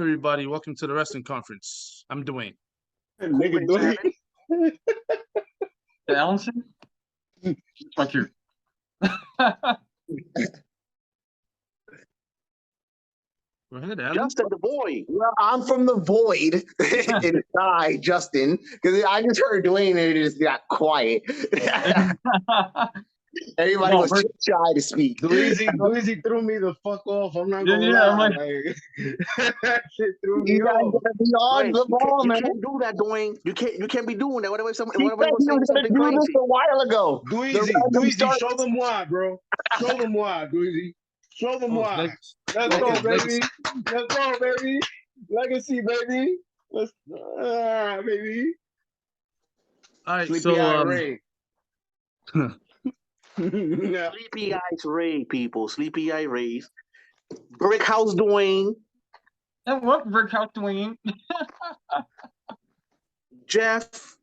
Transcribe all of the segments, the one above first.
everybody. Welcome to the wrestling conference. I'm Dwayne. Nigga, Dwayne. The Allenson? Fuck you. Go ahead, Alan. Justin the boy. Well, I'm from the void inside, Justin, because I just heard Dwayne and it just got quiet. Everybody was too shy to speak. Dweezy threw me the fuck off. I'm not gonna Yeah, lie. like- That shit threw me You guys off. gotta be on the ball, You man. can't do that, Dwayne. You can't be doing that. Whatever He someone said he was saying was gonna something do this crazy. a while ago. Dweezy, show them why, bro. Show them why, Dweezy. Show them why. Let's go, baby. Let's go, baby. Legacy, baby. Let's baby. All right, Sleepy so Eye Ray. Yeah. Sleepy Eyes Ray, people. Sleepy Eye Rays. Brick House Dwayne. And what Brick House Dwayne? Jeff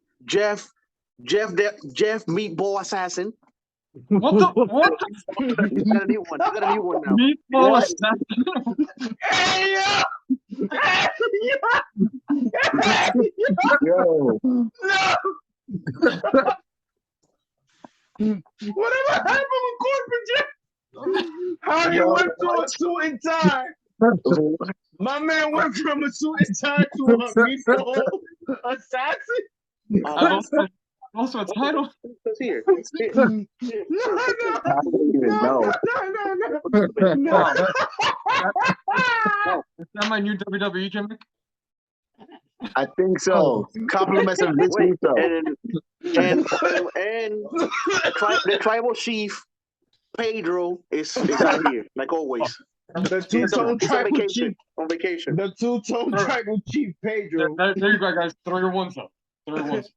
Meatball Assassin. What the what? You got a new one. You got a new one now. Meatball What? assassin. Hey, yo! Yo. No! Whatever happened with corporate Jeff? How you went to a suit and tie? My man went from a suit and tie to a meatball assassin. Also a title. It's here. No. I don't even know. No. Is that my new WWE gimmick? I think so. Compliments of Vince Wait, Russo. and the tribal chief Pedro is out here like always. The two-tone He's on tribal vacation. chief. On vacation. The two-tone tribal chief Pedro. There you go, guys. Throw your ones up. Throw your ones.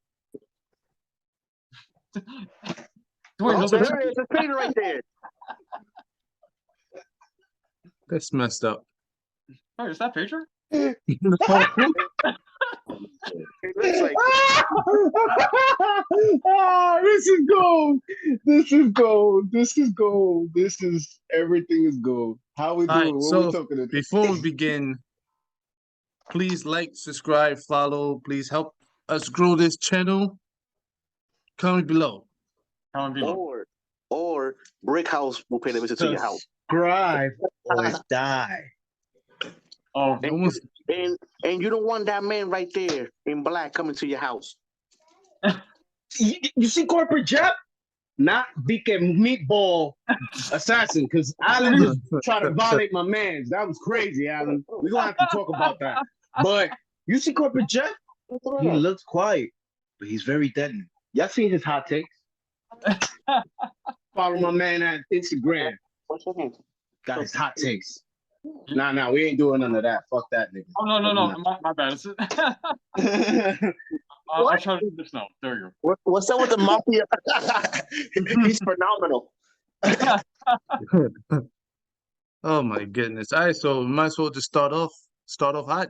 Dwayne, There it is. It's Pedro right there. That's messed up. Oh, is that Pedro? It looks like This is gold. This is gold. This is gold. This is everything is gold. How we All right, doing? What so we talking about? before we begin, please like, subscribe, follow. Please help us grow this channel. Comment below. Comment below. or Brick House will pay the visit to your house. Subscribe or die. Oh, And you don't want that man right there in black coming to your house. You see corporate Jeff? Not BK Meatball Assassin, because Alan just tried to violate my mans. That was crazy, Alan. We're going to have to talk about that. But you see corporate Jeff? He looks quiet, but he's very deadly. Y'all seen his hot takes? Follow my man at Instagram. What's your name? Got his hot takes. Nah, we ain't doing none of that. Fuck that nigga. Oh, no. My bad. I'll try to do this now. There you go. What's up with the mafia? He's phenomenal. Oh my goodness. All right, so we might as well just start off hot.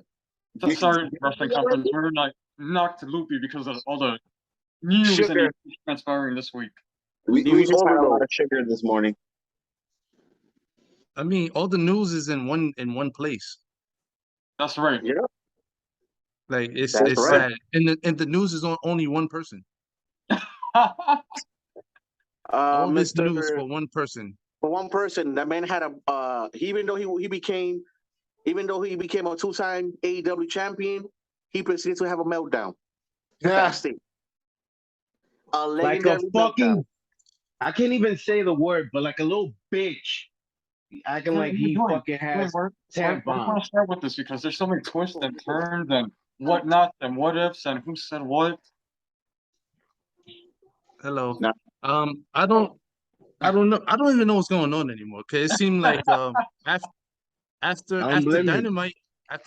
So sorry, wrestling conference. We're like knocked loopy because of all the news Sugar. and transpiring this week. We just had a lot of sugar this morning. I mean, all the news is in one place. That's right. Yeah. Like it's That's right. sad. And the news is on only one person. All this news for one person. For one person, that man had a even though he became a two-time AEW champion, he proceeded to have a meltdown. Yeah. Fasting. A Like a legendary fucking, meltdown. I can't even say the word, but like a little bitch. Acting like he fucking has We're tampons. going to start with this because there's so many twists and turns and whatnot and what ifs and who said what. Hello. No. I don't know. I don't even know what's going on anymore. Cause it seemed like after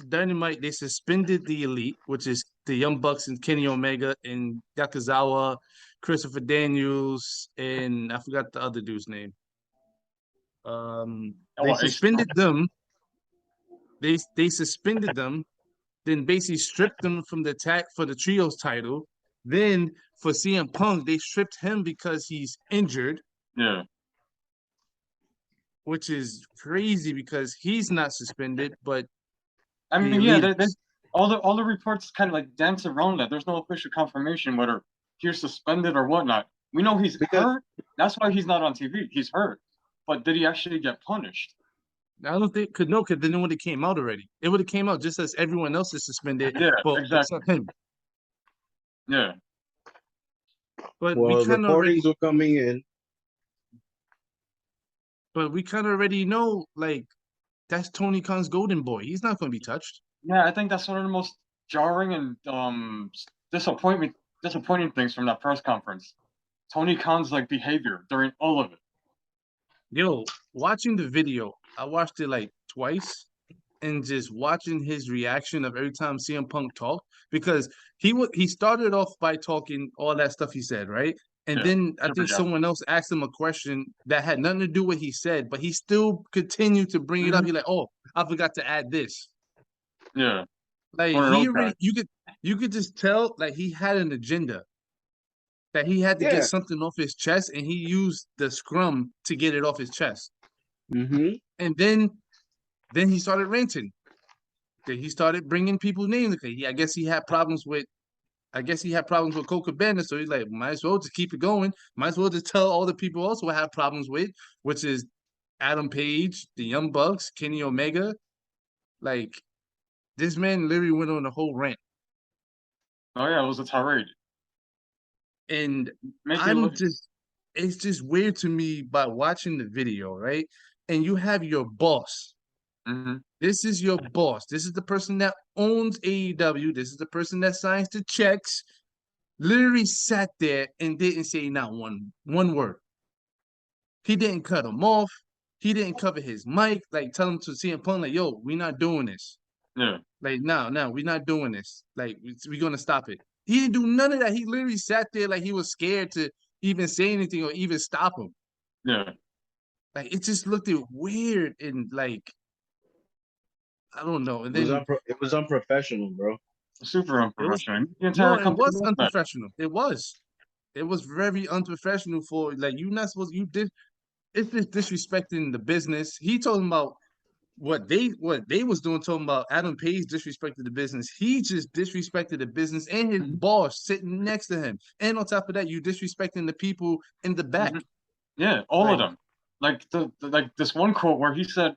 Dynamite, they suspended the Elite, which is the Young Bucks and Kenny Omega and Yakuzawa, Christopher Daniels, and I forgot the other dude's name. They suspended them. They suspended them, then basically stripped them from the attack for the trios title. Then for CM Punk, they stripped him because he's injured. Yeah. Which is crazy because he's not suspended, but I The mean, yeah, elitists. all the reports kind of like dance around that. There's no official confirmation whether he's suspended or whatnot. We know he's Because hurt. That's why he's not on TV. He's hurt. But did he actually get punished? I don't think could no, because then it would have came out already. It would have came out just as everyone else is suspended, Yeah, but exactly. except him. Yeah. But well, we kind of already, recordings were coming in. but we kind of already know, like, that's Tony Khan's golden boy. He's not going to be touched. Yeah, I think that's one of the most jarring and disappointing things from that press conference. Tony Khan's like behavior during all of it. Yo, watching the video, I watched it like twice, and just watching his reaction of every time CM Punk talked, because he started off by talking all that stuff he said, right? And Yeah, then I super think jacked. someone else asked him a question that had nothing to do with what he said, but he still continued to bring it up. He's like, "Oh, I forgot to add this." Yeah, Like one of he those already, guys. you could just tell like he had an agenda, that he had to get Yeah. something off his chest, and he used the scrum to get it off his chest. Mm-hmm. And then he started ranting. Then he started bringing people's names. Okay, I guess he had problems with. I guess he had problems with Coca Bennett, so he's like, might as well just keep it going. Might as well just tell all the people also I have problems with, which is Adam Page, the Young Bucks, Kenny Omega. Like, this man literally went on a whole rant. Oh yeah, it was a tirade. And Make it I'm look. just, it's just weird to me by watching the video, right? And you have your boss. Mm-hmm. This is your boss. This is the person that owns AEW. This is the person that signs the checks. Literally sat there and didn't say not one word. He didn't cut him off. He didn't cover his mic. Like, tell him to CM Punk, like, yo, we're not doing this. Yeah. Like, no, we're not doing this. Like, we're gonna stop it. He didn't do none of that. He literally sat there like he was scared to even say anything or even stop him. Yeah. Like, it just looked weird and like, I don't know. And then it was unprofessional, bro. Super unprofessional. The no, entire it company was knows that. unprofessional. It was. It was very unprofessional for like you're not supposed you did it's just disrespecting the business. He told him about what they was doing, talking about Adam Page disrespected the business. He just disrespected the business and his boss sitting next to him. And on top of that, you disrespecting the people in the back. Yeah, all of them. Like like this one quote where he said,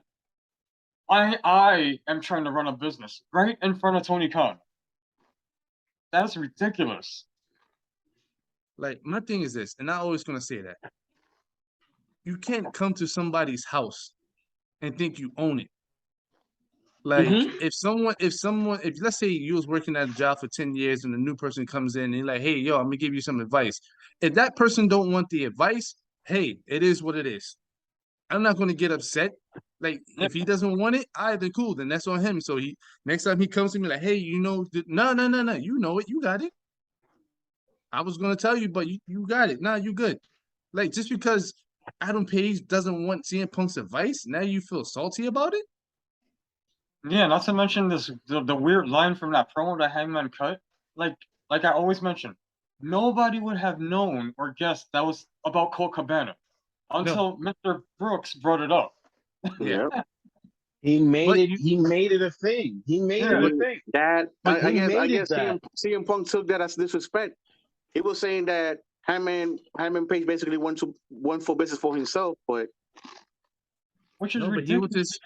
I am trying to run a business right in front of Tony Khan. That's ridiculous. Like, my thing is this, and I'm always gonna say that. You can't come to somebody's house and think you own it. Like, if let's say you was working at a job for 10 years and a new person comes in and you're like, hey, yo, I'm gonna give you some advice. If that person don't want the advice, hey, it is what it is. I'm not gonna get upset. Like, if he doesn't want it, all right, then cool, then that's on him. So he next time he comes to me like, hey, you know, no, you know it, you got it. I was gonna tell you, but you got it. Nah, you good. Like, just because Adam Page doesn't want CM Punk's advice, now you feel salty about it? Yeah, not to mention the weird line from that promo that Hangman cut. Like I always mention, nobody would have known or guessed that was about Colt Cabana until Mr. Brooks brought it up. Yeah. He made it. He made it a thing. He made it a thing. That I guess that. CM Punk took that as disrespect. He was saying that Hangman Page basically went for business for himself, but which is ridiculous.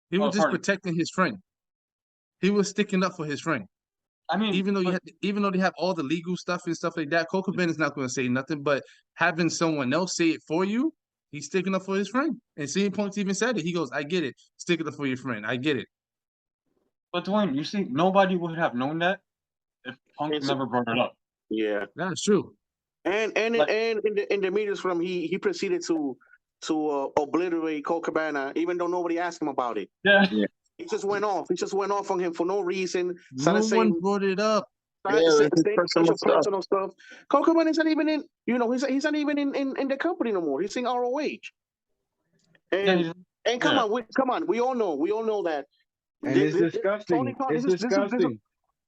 He was just protecting his friend. He was sticking up for his friend. I mean, even though they have all the legal stuff and stuff like that, Coca Ben is not going to say nothing. But having someone else say it for you, he's sticking up for his friend. And CM Punk even said it. He goes, "I get it, sticking up for your friend. I get it." But Dwayne, you see, nobody would have known that if Punk never brought it up. Yeah, that's true. And in the media from he proceeded to obliterate Colt Cabana, even though nobody asked him about it. Yeah. He just went off. He just went off on him for no reason. No one brought it up. Personal stuff. Colt Cabana is not even in. You know, he's not even in the company no more. He's in ROH. And come on, we all know that. And it's disgusting. It's disgusting.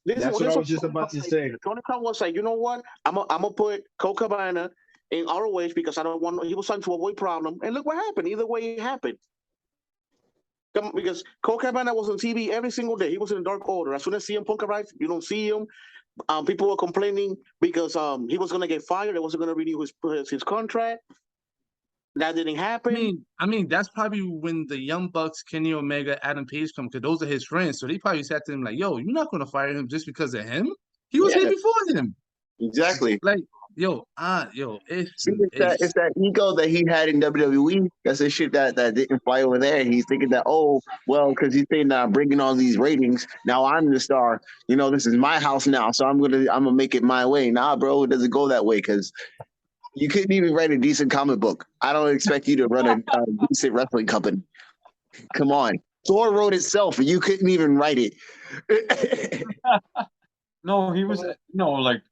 That's what I was just about to say. Tony Khan was like, you know what? I'm gonna put Colt Cabana in ROH because I don't want. He was trying to avoid problem, and look what happened. Either way, it happened. Because Colt Cabana was on TV every single day. He was in the Dark Order. As soon as CM Punk arrived, you don't see him. People were complaining because he was gonna get fired. They wasn't gonna renew his contract. That didn't happen. I mean, that's probably when the Young Bucks, Kenny Omega, Adam Page come, because those are his friends. So they probably said to him like, "Yo, you're not gonna fire him just because of him. He was here before him." Exactly. Like, it's that ego that he had in WWE. That's the shit that didn't fly over there. He's thinking that, oh, well, because he's saying that I'm bringing all these ratings. Now I'm the star. You know, this is my house now, so I'm gonna make it my way. Nah, bro, it doesn't go that way because you couldn't even write a decent comic book. I don't expect you to run a decent wrestling company. Come on. Thor wrote itself, and you couldn't even write it. No, he was like,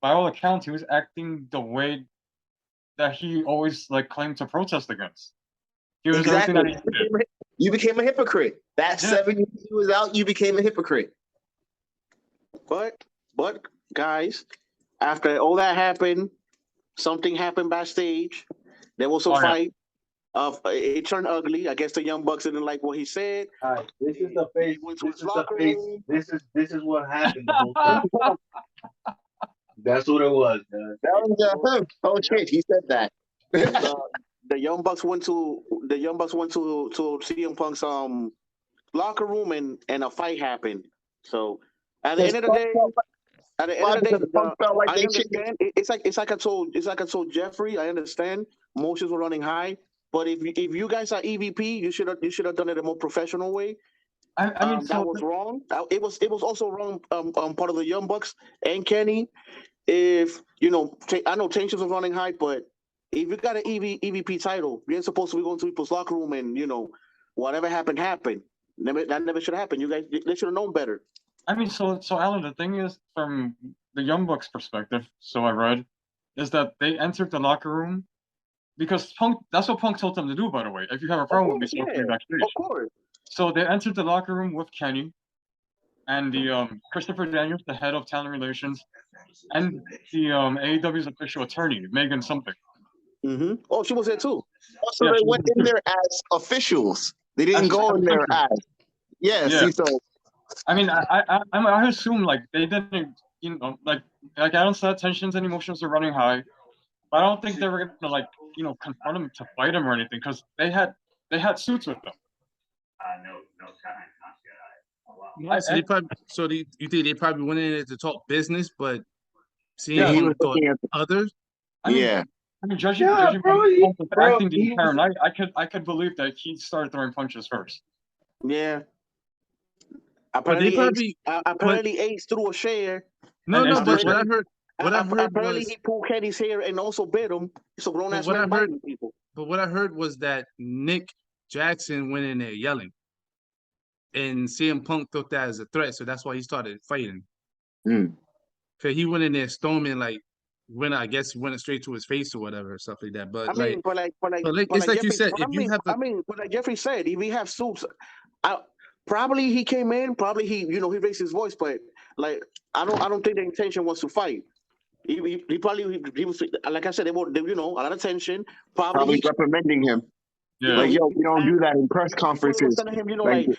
by all accounts, he was acting the way that he always like claimed to protest against. He was everything that he did. You became a hypocrite. That 7 years he was out, you became a hypocrite. But guys, after all that happened, something happened backstage. There was a fight. It turned ugly. I guess the Young Bucks didn't like what he said. All right, this is the face. This is what happened the whole time. That's what it was, man. That was oh shit, he said that. The Young Bucks went to CM Punk's locker room and a fight happened. So at the end of the day, I understand. It's like I told Jeffrey. I understand emotions were running high, but if you guys are EVP, you should have done it a more professional way. I mean, that was wrong. It was also wrong. Part of the Young Bucks and Kenny. If I know tensions are running high, but if you got an EVP title, you're supposed to be going to people's locker room and whatever happened. That never should happen. You guys, they should have known better. I mean, so Alan, the thing is, from the Young Bucks' perspective, so I read, is that they entered the locker room because Punk. That's what Punk told them to do, by the way. If you have a problem with me, backstage. Of course. So they entered the locker room with Kenny and the Christopher Daniels, the head of talent relations, and the AEW's official attorney, Megan something. Mm-hmm. Oh, she was there too. So they went in there as officials. They didn't go in there as. Yes. So. I mean, I assume like they didn't, like Alan said, tensions and emotions are running high. But I don't think they were gonna confront him to fight him or anything because they had suits with them. No, you think they probably went in there to talk business, but seeing he was looking at others. I mean, judging from acting the entire night, I could believe that he started throwing punches first. Yeah. Apparently, Ace threw a chair. No, but what I heard apparently was, he pulled Kenny's hair and also bit him. So grown ass man biting people. But what I heard was that Nick Jackson went in there yelling, and CM Punk took that as a threat, so that's why he started fighting. Cause he went in there storming went straight to his face or whatever, stuff like that. But it's like you said, but like Jeffrey said, if we have suits, probably he came in, probably he raised his voice, but I don't think the intention was to fight. He was, like I said, they were a lot of tension. Probably reprimanding him. Yeah. Like, yo, you don't do that in press conferences. Him,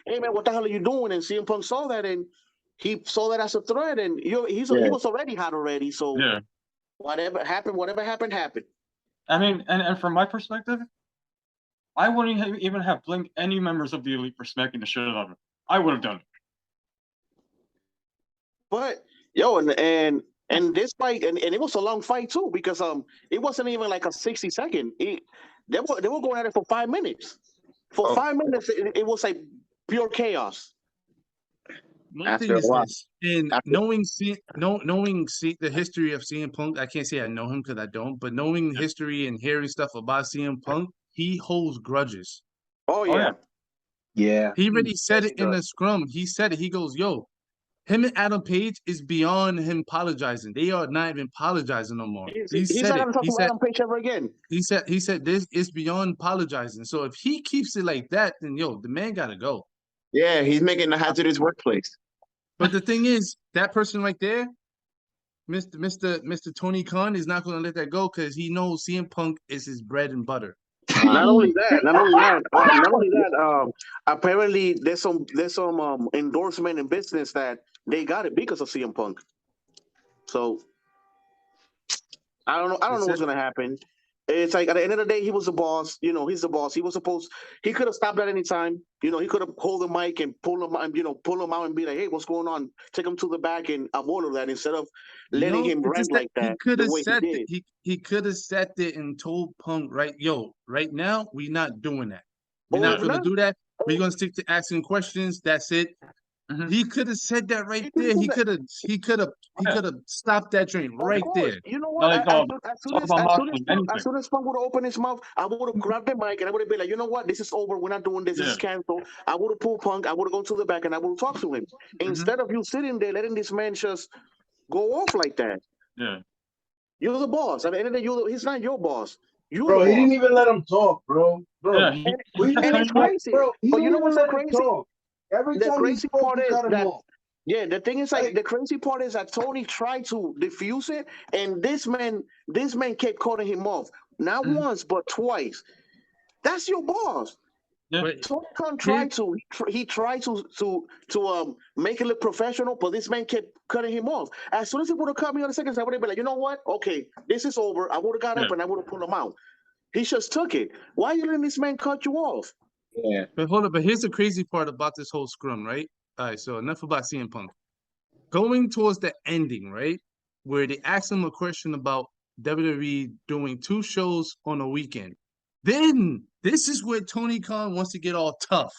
hey man, what the hell are you doing? And CM Punk saw that, and he saw that as a threat, and he was already hot already. So whatever happened, happened. I mean, and from my perspective, I wouldn't even have blamed any members of the Elite for smacking the shit out of him. I would have done it. But and this fight, and it was a long fight too, because it wasn't even like a 60-second. They were going at it for 5 minutes. For 5 minutes, it was like pure chaos. My thing is this, and knowing the history of CM Punk, I can't say I know him because I don't, but knowing history and hearing stuff about CM Punk, he holds grudges. Oh yeah. Yeah. He already said it in the scrum. He said it. He goes, yo, him and Adam Page is beyond him apologizing. They are not even apologizing no more. He's not going to talk to Adam Page ever again. He said this is beyond apologizing. So if he keeps it like that, then the man gotta go. Yeah, he's making a hazardous workplace. But the thing is, that person right there, Mr. Tony Khan, is not going to let that go because he knows CM Punk is his bread and butter. Not only that, apparently there's some endorsement in business that they got it because of CM Punk. So I don't know. I don't know what's gonna happen. It's like at the end of the day, he was the boss. You know, he's the boss. He could have stopped at any time. You know, he could have hold the mic and pull him out and be like, "Hey, what's going on?" Take him to the back and avoid all that instead of letting him rant like that. The way he did. He could have sat there and told Punk, right, yo, right now we not doing that. We're not gonna do that. We're gonna stick to asking questions. That's it. He could have said that right there. He could have stopped that train right there. You know what? Like, As soon as Punk would have opened his mouth, I would have grabbed the mic and I would have been like, you know what? This is over. We're not doing this. This is canceled. I would have pulled Punk. I would have gone to the back and I would have talked to him. Instead of you sitting there letting this man just go off like that. Yeah. You're the boss. At the end of the day, he's not your boss. Bro, he didn't even let him talk, bro. Yeah, and it's crazy. Bro, but you know what's so crazy? Every time crazy part is that off. Yeah, the thing is, like, the crazy part is that Tony tried to diffuse it, and this man kept cutting him off. Not once, but twice. That's your boss. Yeah. Tony Khan tried to. He tried to make it look professional, but this man kept cutting him off. As soon as he would have cut me on the second, I would have been like, you know what? Okay, this is over. I would have got up and I would have pulled him out. He just took it. Why are you letting this man cut you off? Yeah. But hold up. But here's the crazy part about this whole scrum, right? All right, so enough about CM Punk. Going towards the ending, right, where they asked him a question about WWE doing 2 shows on a weekend. Then this is where Tony Khan wants to get all tough.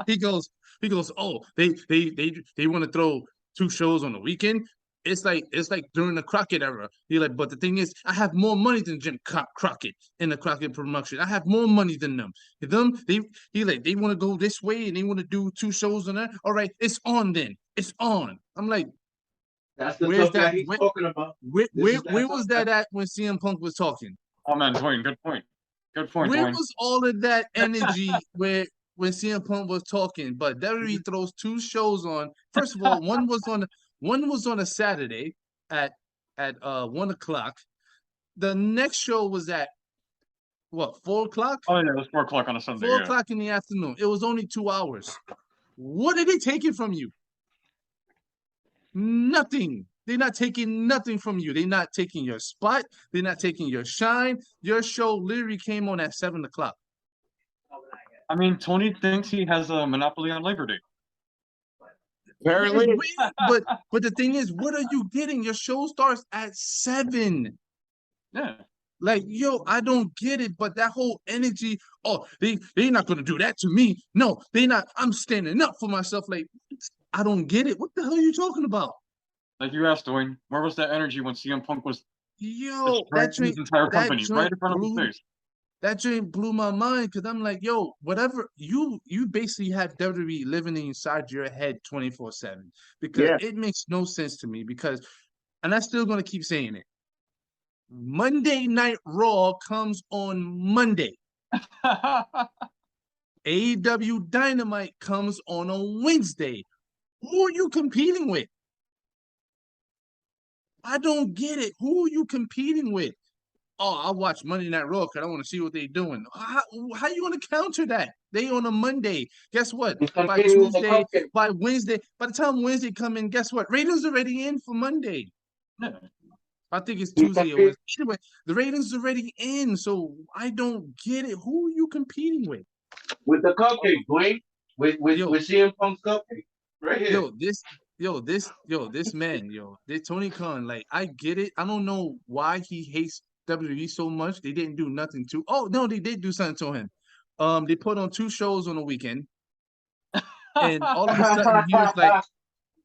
He goes, oh, they want to throw 2 shows on a weekend. It's like during the Crockett era. He's like, but the thing is, I have more money than Jim Crockett in the Crockett promotion. I have more money than them. They want to go this way and they want to do 2 shows on that. All right, it's on then. It's on. I'm like, that's the stuff that he's talking about. Where was that at when CM Punk was talking? Oh man, Dwayne, good point. Good point. Where Dwayne. was all of that energy when CM Punk was talking? But WWE throws 2 shows on. First of all, one was on a Saturday at 1 o'clock. The next show was at what, 4 o'clock? Oh yeah, it was 4 o'clock on a Sunday. 4 o'clock in the afternoon. It was only 2 hours. What are they taking from you? Nothing. They're not taking nothing from you. They're not taking your spot. They're not taking your shine. Your show literally came on at 7 o'clock. I mean, Tony thinks he has a monopoly on Labor Day. Apparently, but the thing is, what are you getting? Your show starts at 7. Yeah. Like, yo, I don't get it, but that whole energy, oh, they're not gonna do that to me. No, they're not. I'm standing up for myself. Like, I don't get it. What the hell are you talking about? Like you asked, Dwayne, where was that energy when CM Punk was that his entire company right in front of his face? That dream blew my mind because I'm like, yo, whatever, you basically have WWE living inside your head 24/7 because it makes no sense to me because, and I'm still gonna keep saying it. Monday Night Raw comes on Monday. AEW Dynamite comes on a Wednesday. Who are you competing with? I don't get it. Who are you competing with? Oh, I watch Monday Night Raw because I want to see what they're doing. How you going to counter that? They on a Monday. Guess what? By Tuesday, by Wednesday, by the time Wednesday come in, guess what? Ratings already in for Monday. Yeah. I think it's Tuesday or Wednesday. Anyway, the ratings already in, so I don't get it. Who are you competing with? With the cupcake, Dwayne. With CM Punk's cupcake. Right here. This man, this Tony Khan, like, I get it. I don't know why he hates WWE so much. They didn't do nothing to. Oh no, they did do something to him. They put on 2 shows on the weekend, and all of a sudden he was like,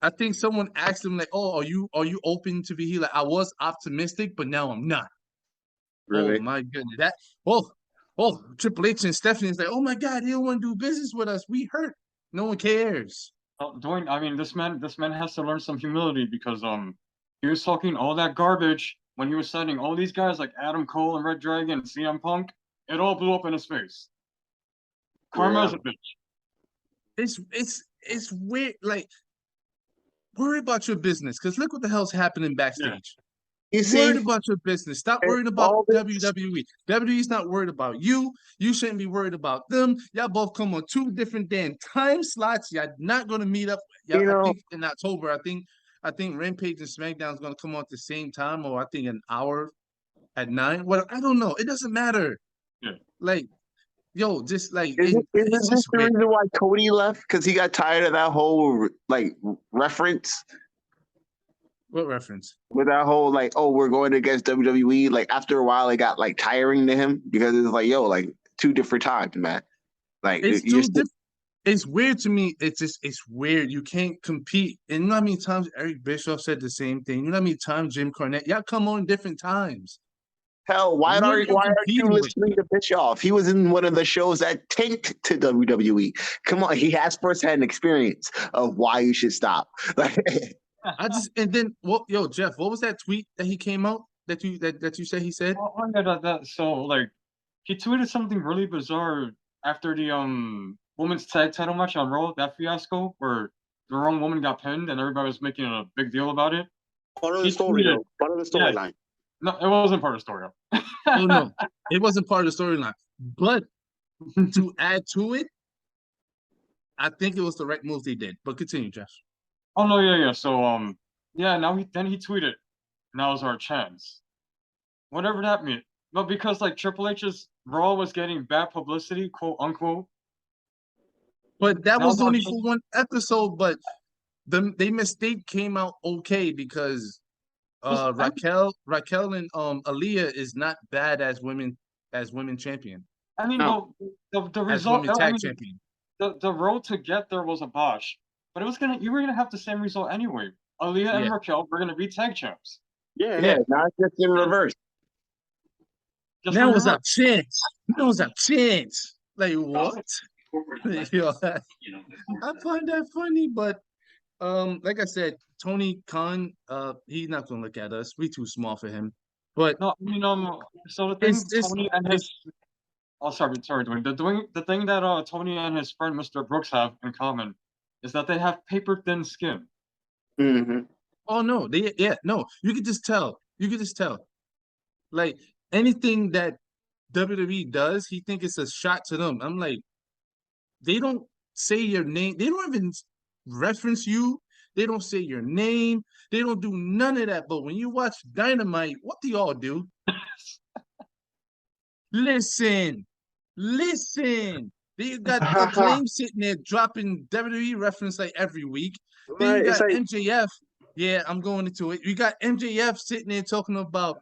I think someone asked him like, "Oh, are you open to be?" He like, I was optimistic, but now I'm not. Really? Oh my goodness, Triple H and Stephanie's like, oh my God, they don't want to do business with us. We hurt. No one cares. Dwayne, I mean, this man has to learn some humility because he was talking all that garbage when he was signing all these guys like Adam Cole and Red Dragon and CM Punk. It all blew up in his face. Karma's a bitch. It's weird. Like, worry about your business because look what the hell's happening backstage. You worried see, about your business. Stop worrying about WWE. WWE's not worried about you. You shouldn't be worried about them. Y'all both come on 2 different damn time slots. Y'all not gonna meet up. I think in October. I think Rampage and SmackDown is gonna come on at the same time, or I think an hour at 9. Well, I don't know. It doesn't matter. Yeah. Like, yo, just like is this just the reason why Cody left? Because he got tired of that whole like reference. What reference? With that whole like, oh, we're going against WWE. Like after a while, it got like tiring to him because it's like, yo, like 2 different times, man. Like it's 2 different. It's weird to me. It's weird. You can't compete. And you know how many times Eric Bischoff said the same thing? You know how many times Jim Cornette? Y'all come on different times. Hell, why aren't you listening to Bischoff? He was in one of the shows that tanked to WWE. Come on, he has firsthand experience of why you should stop. And then yo, Jeff, what was that tweet that he came out that you said he said? Oh, yeah, so like he tweeted something really bizarre after the women's tag title match on Raw, that fiasco where the wrong woman got pinned and everybody was making a big deal about it. Part of the story, though. Part of the storyline. No, it wasn't part of the story. Oh no, it wasn't part of the storyline. But to add to it, I think it was the right move they did. But continue, Jeff. Oh no, yeah. So now he tweeted, "Now's our chance." Whatever that meant. But because like Triple H's Raw was getting bad publicity, quote unquote. But that was only for 1 episode. But they mistake came out okay because Raquel and Aaliyah is not bad as women champion. I mean, the result. Champion. The road to get there was a botch, but you were gonna have the same result anyway. Aaliyah and Raquel were gonna be tag champs. Yeah, not just in reverse. Now was our chance. Now was our chance. Like what? Yo, I find that funny, but like I said, Tony Khan, he's not gonna look at us. We too small for him. But no, I mean, so the thing Tony and his sorry, Dwayne. The thing that Tony and his friend Mr. Brooks have in common is that they have paper thin skin. Mm-hmm. Oh no, no. You could just tell. Like anything that WWE does, he think it's a shot to them. I'm like, they don't say your name. They don't even reference you. They don't say your name. They don't do none of that. But when you watch Dynamite, what do y'all do? Listen. They got Acclaim sitting there dropping WWE reference like every week. Then you got MJF. Yeah, I'm going into it. You got MJF sitting there talking about,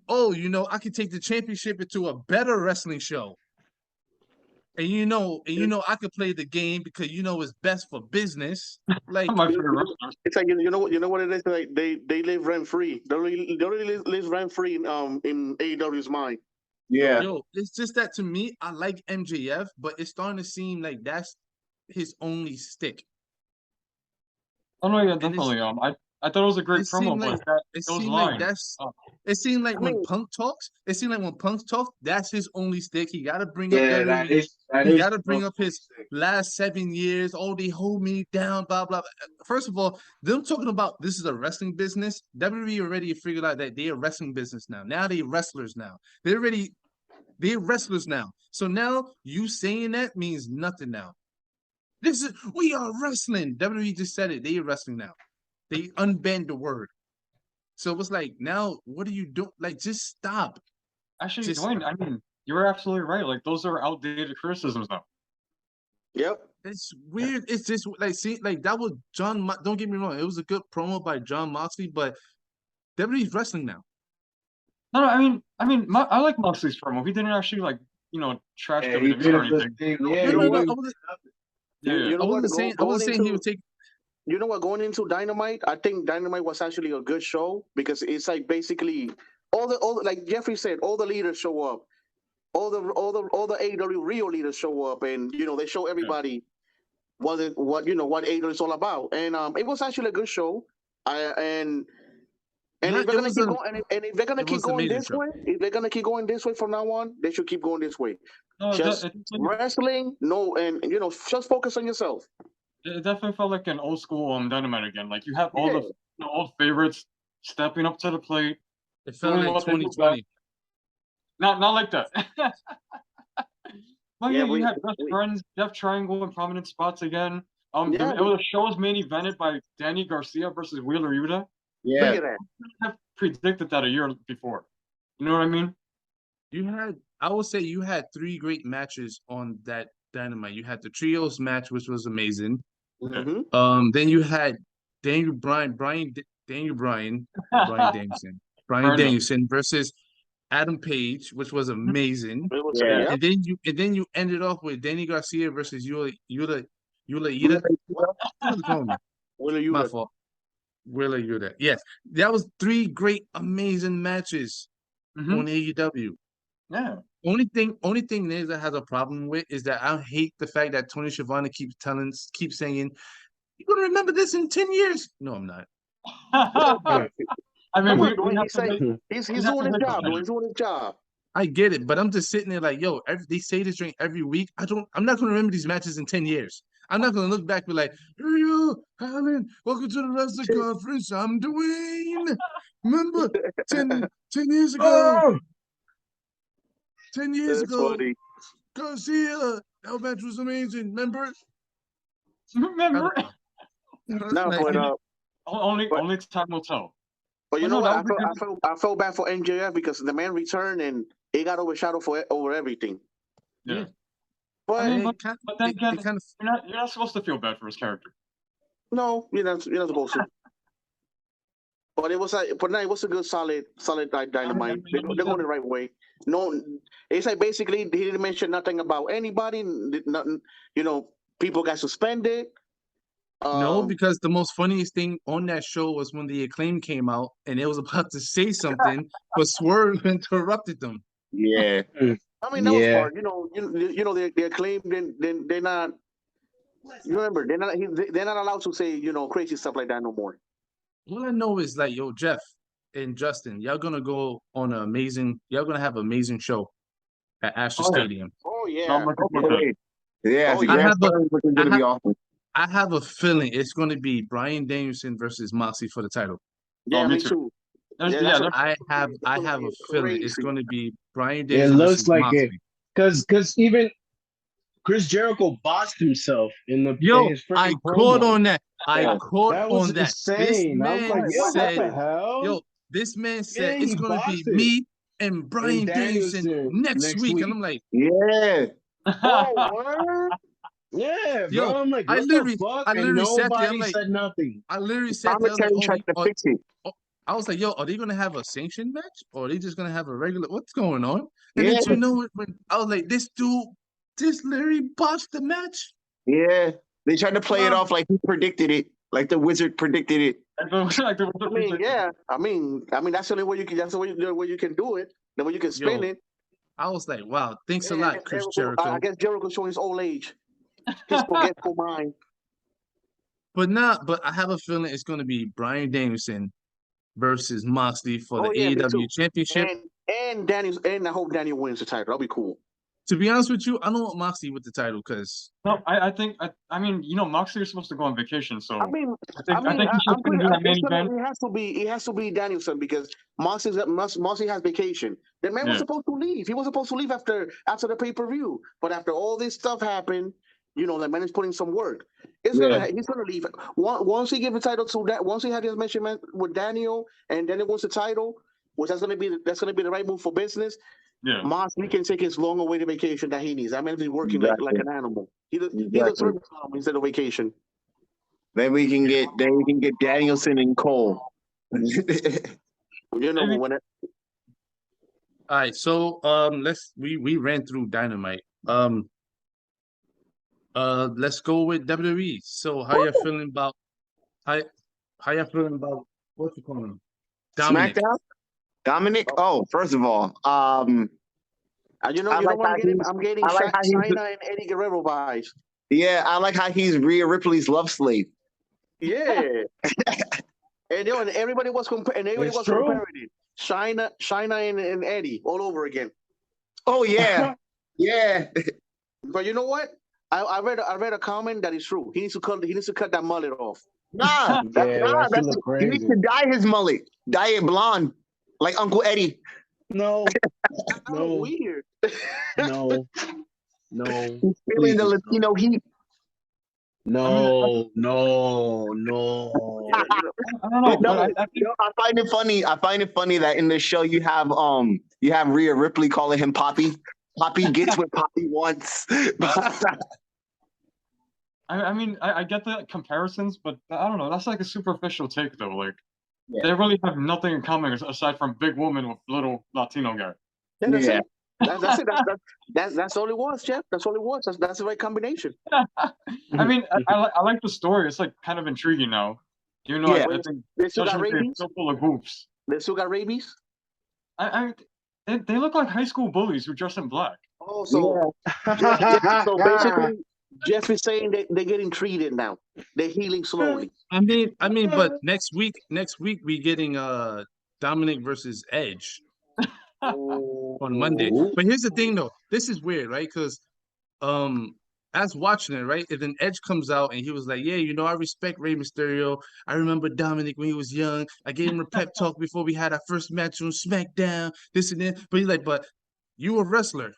oh, I could take the championship into a better wrestling show. And I could play the game because it's best for business. Like it's like you know what it is. Like they live rent free. They really live rent free in AEW's mind. Yeah. Yo, it's just that to me, I like MJF, but it's starting to seem like that's his only stick. Oh no, yeah, definitely. I thought it was a great promo, but it seemed like when Punk talks, that's his only stick. He got to bring up he got to bring up his last 7 years. Oh, they hold me down, blah blah. First of all, them talking about this is a wrestling business. WWE already figured out that they're a wrestling business now. Now they're wrestlers now. They're wrestlers now. So now you saying that means nothing now. We are wrestling. WWE just said it. They are wrestling now. They unbanned the word. So it was like, now what do you do? Like, just stop. Actually, Dwayne, I mean, you're absolutely right. Like, those are outdated criticisms now. Yep. It's weird. It's just like, see, like that was John. Don't get me wrong. It was a good promo by John Moxley, but WWE's wrestling now. No, I mean, I like Moxley's promo. He didn't actually trash WWE or anything. I wasn't saying he would take. You know what? Going into Dynamite, I think Dynamite was actually a good show because it's like basically all the like Jeffrey said, all the leaders show up, all the AEW real leaders show up, and they show everybody what AEW is all about, and it was actually a good show. And if they're gonna keep going, if they're gonna keep going this way from now on, they should keep going this way. Just wrestling, and just focus on yourself. It definitely felt like an old school Dynamite again. Like you have all the old favorites stepping up to the plate, It felt like 2020. Not like that. Well, Yeah, you had best friends, Death Triangle in prominent spots again. Yeah, It was a show's main evented by Danny Garcia versus Wheeler Yuta. look Yeah. at that. I have predicted that a year before. You know what I mean? I would say you had 3 great matches on that Dynamite. You had the trios match, which was amazing. Mm-hmm. Then you had Daniel Danielson versus Adam Page, which was amazing. It was, Yeah. And then you ended off with Danny Garcia versus Yula Ida. Wheeler My Yuta. fault. Wheeler Yuta. Yes, that was 3 great, amazing matches on AEW. Yeah. Only thing Naza has a problem with is that I hate the fact that Tony Schiavone keeps saying, "You're gonna remember this in 10 years." No, I'm not. I mean, we have he's doing his job. He's doing his job. I get it, but I'm just sitting there like, yo, they say this during every week. I'm not gonna remember these matches in 10 years. I'm not gonna look back and be like, here you go, Alan, welcome to the wrestling conference. I'm Dwayne. Remember 10 years ago. 10 years That's ago. funny. Garcia, that match was amazing. Remember? Remember? No, Like, but only time will tell. but you Oh, know no, what? I felt bad for MJF because the man returned and he got overshadowed over everything. Yeah. But I mean, They but then again, kind of you're not supposed to feel bad for his character. no, you're not supposed to. But it was a good solid like Dynamite. They're going the right way. No, it's like basically he didn't mention nothing about anybody. Nothing, people got suspended. No, because the most funniest thing on that show was when the Acclaim came out and it was about to say something, but Swerve interrupted them. Yeah. I mean, that was part. They're Acclaim. Then they're not. You remember, they're not allowed to say crazy stuff like that no more. All I know is like, yo, Jeff and Justin, y'all gonna have an amazing show at Astor Stadium. Oh yeah. Hopefully. Yeah, Oh, the grand finals is going to be awesome. I have a feeling it's going to be Bryan Danielson versus Moxley for the title. Yeah, me too. I have a feeling it's going to be Bryan It Danielson looks versus like Moxley. it. Because even Chris Jericho bossed himself in his I freaking caught promo. on that. I caught That was on that. insane. I was like, what the hell? This man said Yeah, it's he going to be bossed it. me and Bryan Danielson next week. And I'm like, Yeah. Oh, word? Yeah, yo, bro. I'm like, I what literally, the fuck? I literally And sat there. I'm nobody like, said nothing. I literally sat there. I was Commentary like, tried to fix it. I was like, yo, are they gonna have a sanctioned match or are they just gonna have a regular? What's going on? And Yeah. then when I was like, this literally botched the match. Yeah. They tried to play it off like he predicted it, like the wizard predicted it. I mean, yeah. I mean, that's the only way you can. That's the way you can do it. The way you can spin it. I was like, wow, thanks a lot, Chris Jericho. I guess Jericho showing his old age, his forgetful mind. But I have a feeling it's gonna be Bryan Danielson versus Moxley for the AEW Championship. And I hope Daniel wins the title. That'll be cool. To be honest with you, I don't want Moxley with the title because I think Moxley is supposed to go on vacation, so I think it has to be Danielson because Moxley has vacation. The man was supposed to leave. He was supposed to leave after the pay-per-view, but after all this stuff happened, the man is putting some work. He's gonna leave once he gives the title to that. Once he had his measurement with Daniel, and then it wants the title, which that's gonna be the right move for business. Yeah, Moxley can take his long-awaited vacation that he needs. I mean, he's working like an animal. He does service time instead of vacation. Then we can get Danielson and Cole. All right, so we ran through Dynamite. Let's go with WWE. So how you feeling about what's it called? Dominic. SmackDown? Dominic? Oh, first of all, I'm getting China and Eddie Guerrero vibes. Yeah, I like how he's Rhea Ripley's love slave. Yeah. and everybody was comparing it. China and Eddie all over again. Oh yeah. Yeah. But you know what? I read a comment that is true. He needs to cut that mullet off. He needs to dye his mullet. Dye it blonde. like Uncle Eddie. No, no, weird. no, He's feeling the Latino heat. No, no. I don't know, No, but I think I find it funny. I find it funny that in the show you have Rhea Ripley calling him Poppy. Poppy gets what Poppy wants. I get the comparisons, but I don't know. That's like a superficial take, though. Like, they really have nothing in common aside from big woman with little Latino guy. Yeah, that's it. That's it. That's all it was, Jeff. That's all it was. That's the right combination. I mean, I like the story. It's like kind of intriguing now. You know, I think They still got especially they're rabies. so full of goofs. They still got rabies. They look like high school bullies who dress in black. Oh, so basically, Jeff is saying that they're getting treated now. They're healing slowly. I mean, but next week we getting Dominic versus Edge on Monday. But here's the thing, though. This is weird, right? Because as watching it, right, and then Edge comes out and he was like, "Yeah, you know, I respect Rey Mysterio. I remember Dominic when he was young. I gave him a pep talk before we had our first match on SmackDown. This and that." But he's like, "But you a wrestler.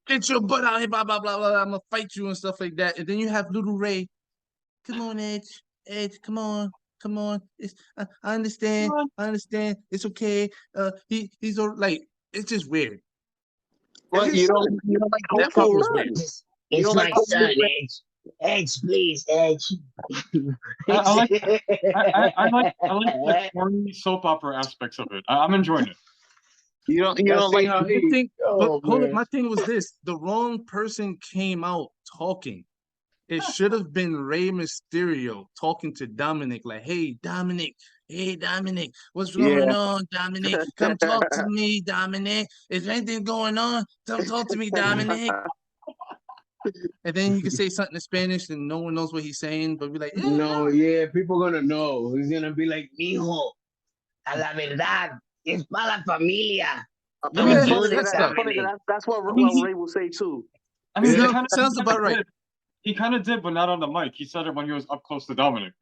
Get your butt out here, blah, blah, blah, blah. I'm going to fight you and stuff like that." And then you have little Ray. Come on, Edge. Edge, come on. Come on. I understand. I understand. It's okay. He's all, like, it's just weird. Well, you don't like that part was weird. It's my son, Edge. Edge, please, Edge. I like the corny soap opera aspects of it. I'm enjoying it. You don't like how he. Hold on, my thing was this: the wrong person came out talking. It should have been Rey Mysterio talking to Dominic, like, "Hey, Dominic, what's going on, Dominic? Come talk to me, Dominic. Is anything going on? Come talk to me, Dominic." And then he could say something in Spanish and no one knows what he's saying, but be like, people gonna know. He's gonna be like, "Mijo, a la verdad, es para la familia." That's what Ray will say too. I mean, sounds about right. He kind of did, but not on the mic. He said it when he was up close to Dominic.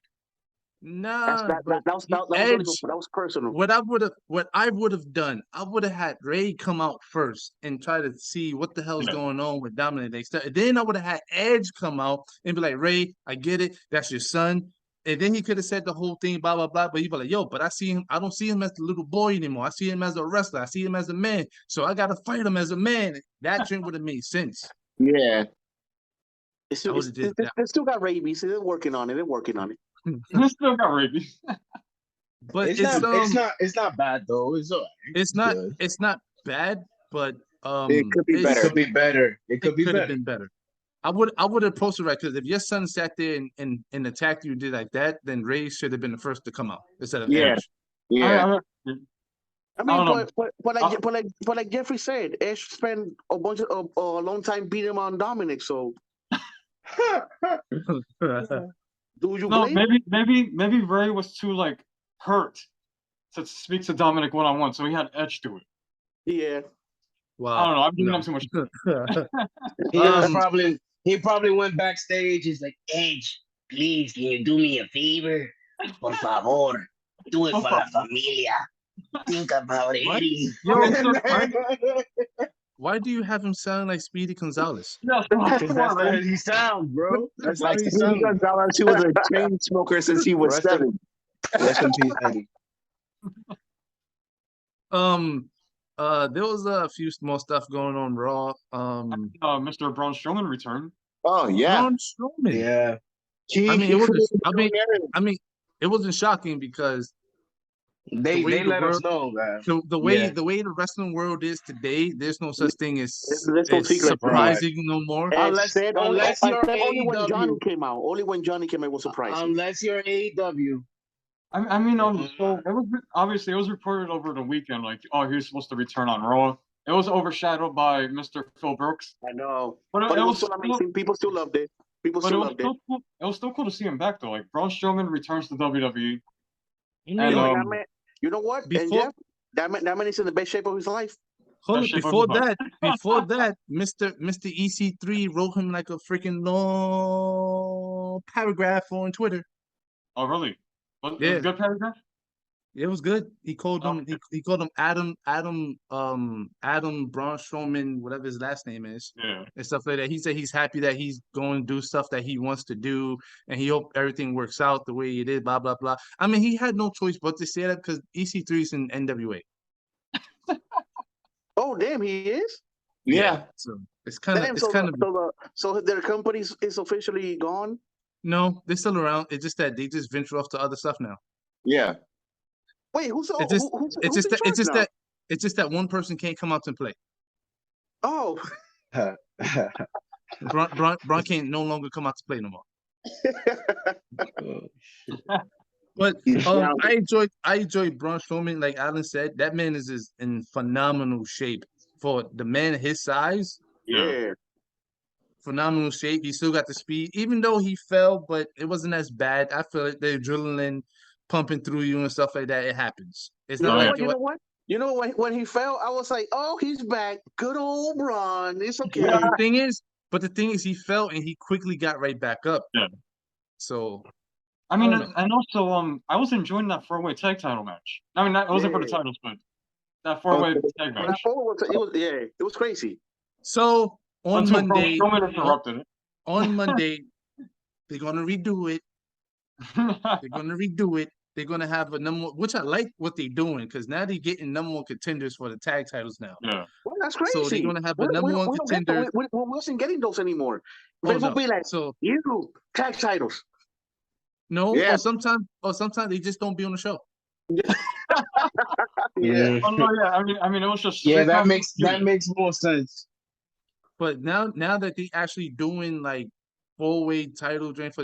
Nah, that was personal. What I would have done, I would have had Ray come out first and try to see what the hell's going on with Dominic. Then I would have had Edge come out and be like, "Ray, I get it. That's your son." And then he could have said the whole thing, blah, blah, blah. But he'd be like, "Yo, but I don't see him as the little boy anymore. I see him as a wrestler. I see him as a man. So I got to fight him as a man." That drink would have made sense. Yeah. They still got rabies. They're working on it. They still got rabies. But it's not bad though. It's all right. It's not bad, but it could be better. It could have been better. I would have posted right, because if your son sat there and attacked you, did like that, then Ray should have been the first to come out instead of Edge. Yeah. I mean, but like Jeffrey said, Edge spent a long time beating him on Dominic. So, do you blame? Maybe Ray was too like hurt to speak to Dominic one-on-one, so he had Edge do it. Yeah. Wow. I don't know. I'm giving him too much. He probably went backstage. He's like, "Edge, please, can you do me a favor? Por favor, do it for la familia. Think about it." Why do you have him sound like Speedy Gonzalez? That's how he sounds, bro. That's like Speedy Gonzalez, who was a chain smoker since he was 7. Rest in peace, Eddie. There was a few small stuff going on Raw. Mr. Braun Strowman returned. Oh yeah, Braun Strowman. Yeah. I mean, it wasn't shocking because they let us know, man. The way the wrestling world is today, there's no such thing as surprising no more. Unless you're only when Johnny came out. Only when Johnny came out, it was surprising. Unless you're AEW. I mean, so it was reported over the weekend, like, oh, he was supposed to return on Raw. It was overshadowed by Mr. Phil Brooks. I know, but it was still amazing. People still loved it. It was still cool to see him back though. Like, Braun Strowman returns to WWE. You know what? Jeff, that man is in the best shape of his life. Before that, Mr. EC3 wrote him like a freaking long paragraph on Twitter. Oh, really? Yeah. Good paragraph? It was good. He called him he called him Adam Braun Strowman, whatever his last name is. Yeah. And stuff like that. He said he's happy that he's going to do stuff that he wants to do, and he hope everything works out the way it is, blah blah blah. I mean, he had no choice but to say that because EC3 is in NWA. Oh damn, he is? Yeah. So it's kind of so their company is officially gone? No, they're still around. It's just that they just venture off to other stuff now. Yeah. Wait, It's just that one person can't come out and play. Oh. Braun can't no longer come out to play no more. But I enjoyed Braun Strowman. Like Alan said, that man is in phenomenal shape for the man his size. Yeah. Phenomenal shape. He still got the speed, even though he fell, but it wasn't as bad. I feel like the adrenaline pumping through you and stuff like that. It happens. It's not like you know what? You know when he fell, I was like, "Oh, he's back. Good old Braun. It's okay." But the thing is, he fell and he quickly got right back up. Yeah. So, I mean, and also, I was enjoying that 4-way tag title match. I mean, it wasn't for the titles, but that 4-way tag match. It was crazy. So on Monday, interrupted it. On Monday, they're gonna redo it. They're gonna have a number, which I like what they're doing because now they're getting number one contenders for the tag titles now. Yeah. Well, that's crazy. So they're gonna have a number one contender. We wasn't getting those anymore. Oh, People be like, so you tag titles. No, or sometimes they just don't be on the show. Yeah. Oh, no, yeah. I mean, it was just that makes more sense. But now that they actually doing like 4-way title drain for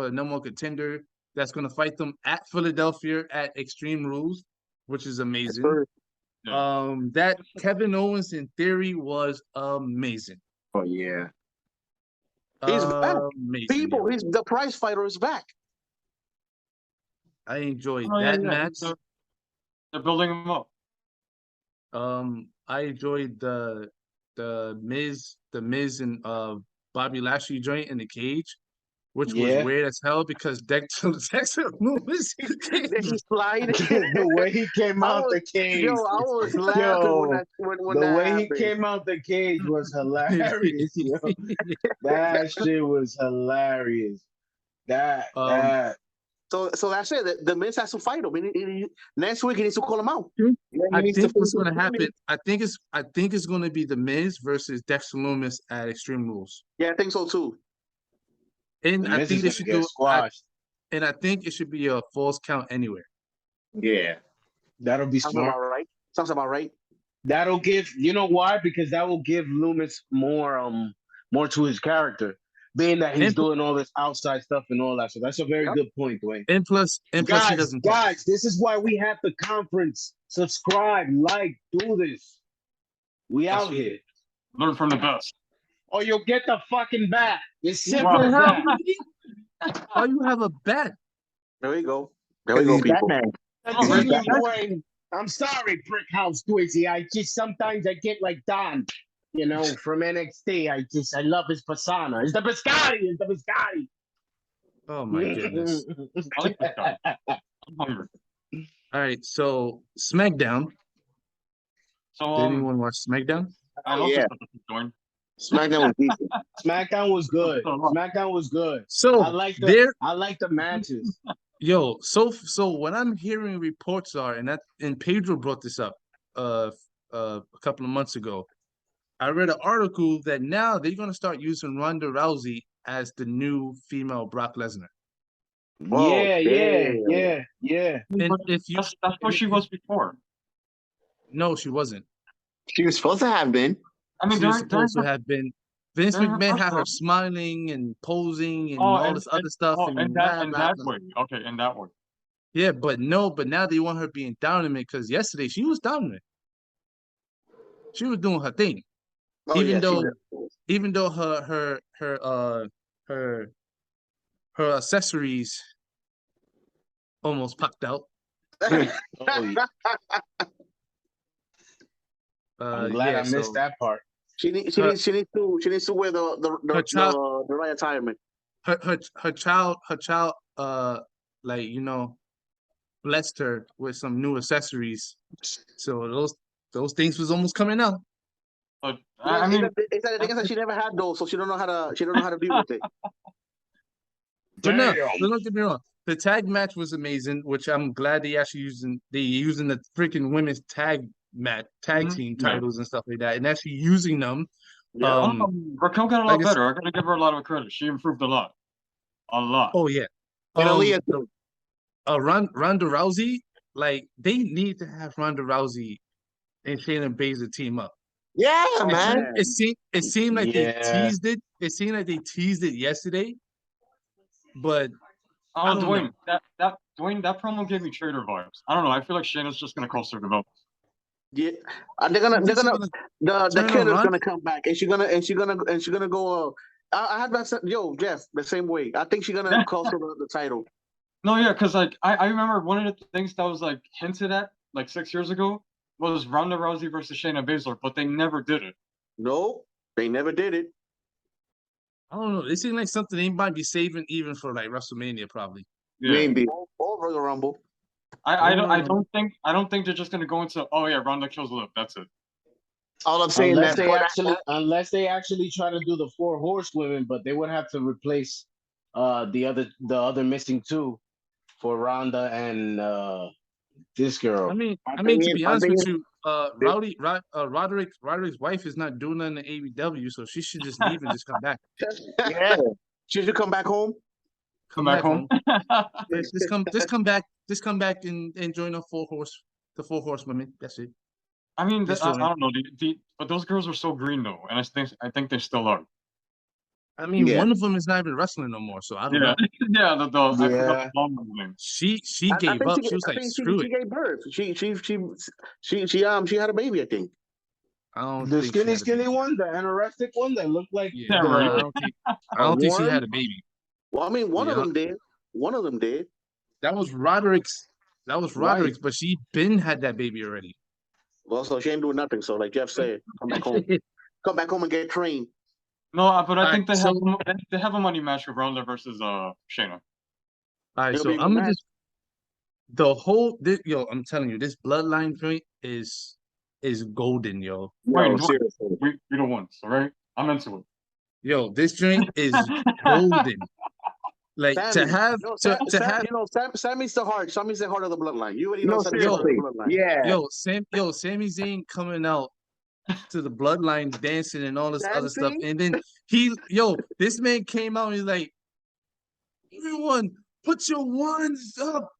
the number one contender that's gonna fight them at Philadelphia at Extreme Rules, which is amazing. Yeah. That Kevin Owens in theory was amazing. Oh yeah. He's back. Amazing, People, the prize fighter is back. I enjoyed that match. They're building him up. I enjoyed the Miz and Bobby Lashley joint in the cage, which was weird as hell because Dexter Loomis he slid. The way he came out the cage. Yo, I was laughing when the way happened. he came out the cage was hilarious. Yo. That shit was hilarious. So that's it. The Miz has to fight him. Next week he needs to call him out. I think what's going to happen. I think it's going to be the Miz versus Dexter Loomis at Extreme Rules. Yeah, I think so too. And I think they should do squashed. And I think it should be a false count anywhere. Yeah, that'll be smart. Sounds about right. That'll give, you know why? Because that will give Loomis more to his character. Being that he's doing all this outside stuff and all that. So that's a very good point, Dwayne. And plus he doesn't guys, this is why we have the conference. Subscribe, like, do this. We out here. Learn from the best. Or you'll get the fucking bat. It's simple as that. Oh, you have a bet. There we go. There we go, people. Dwayne, I'm sorry, Brick House Twizzy. Sometimes I get like Don. You know, from NXT, I love his persona. It's the biscotti. Oh my goodness! I like biscotti. I'm hungry. All right, so SmackDown. So did anyone watch SmackDown? SmackDown was decent. SmackDown was good. SmackDown was good. So I like the matches. Yo, so what I'm hearing reports are, and Pedro brought this up a couple of months ago. I read an article that now they're going to start using Ronda Rousey as the new female Brock Lesnar. Yeah. And that's what she was before. No, she wasn't. She was supposed to have been. I mean, she was supposed to have been. Vince McMahon had her smiling and posing and all this other stuff. In that way. Okay, in that way. Yeah, but now they want her being dominant because yesterday she was dominant. She was doing her thing. Even though her accessories almost popped out. I'm glad I missed that part. She needs to wear the right attire. Her child, like, you know, blessed her with some new accessories. So those things was almost coming out. But Yeah, I mean, it's that the thing is that she never had those, so she don't know how to deal with it. But no, don't get me wrong. The tag match was amazing, which I'm glad they actually using the freaking women's tag team titles and stuff like that, and actually using them. Yeah. Raquel got a lot better. I gotta give her a lot of credit. She improved a lot. Oh yeah. Ronda Rousey, like they need to have Ronda Rousey and Shayna Baszler team up. Yeah, man. It seemed like they teased it. It seemed like they teased it yesterday, but I don't Dwayne, know. That promo gave me Trader vibes. I don't know. I feel like Shayna's just gonna coast her develop. Yeah, the kid is gonna come back, and she's gonna go. I had that. Yo, Jeff, the same way. I think she's gonna cost her the title. No, yeah, because like I remember one of the things that was like hinted at like 6 years ago was Ronda Rousey versus Shayna Baszler, but they never did it. No, they never did it. I don't know. It seemed like something they might be saving even for like WrestleMania, probably. Yeah. Maybe over the Rumble. I don't think they're just gonna go into Ronda kills Liv. That's it. All I'm saying unless they actually try to do the 4 horsewomen, but they would have to replace the other missing 2 for Ronda and this girl. I mean, to be honest with you, Roderick's wife is not doing nothing in AEW, so she should just leave and just come back. Yeah, she should come back home. Come back home. just come back and join the 4 horsewomen. That's it. I mean, I don't know. But those girls are so green though, and I think they still are. I mean, one of them is not even wrestling no more, so I don't know. Yeah, I forgot the long name. She gave up. She was like, screw it. She gave birth. She had a baby, I think. The skinny one, the anorexic one that looked like. Yeah, right. I don't think she had a baby. Well, I mean, one of them did. One of them did. That was Roderick's. But she been had that baby already. Well, so she ain't doing nothing. So, like Jeff said, come back home. Come back home and get trained. No, but I think they have a money match with Ronda versus Shayna. All right, so I'm gonna just I'm telling you, this bloodline joint is golden, yo. Wait, seriously, we the ones, all right? I'm into it. Yo, this drink is golden. Like Sammy, Sammy's the heart. Sammy's the heart of the bloodline. You already know Sammy's the heart of the bloodline. Yeah. Sami Zayn coming out to the bloodline dancing and all this other stuff. And then this man came out and he's like, everyone, put your ones up.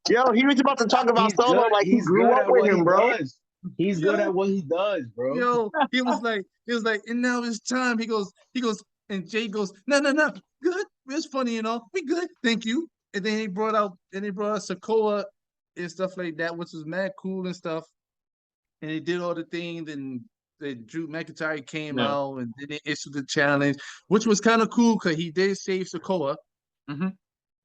Yo, he was about to talk about Solo like he grew up with him, bro. He's good at what he does, bro. Yo, he was like, and now it's time. He goes, and Jay goes, no, good. It's funny and all. We good, thank you. And then he brought out Sokoa and stuff like that, which was mad cool and stuff. And he did all the things, and Drew McIntyre came out and then they issued the challenge, which was kind of cool because he did save Sokoa. Mm-hmm.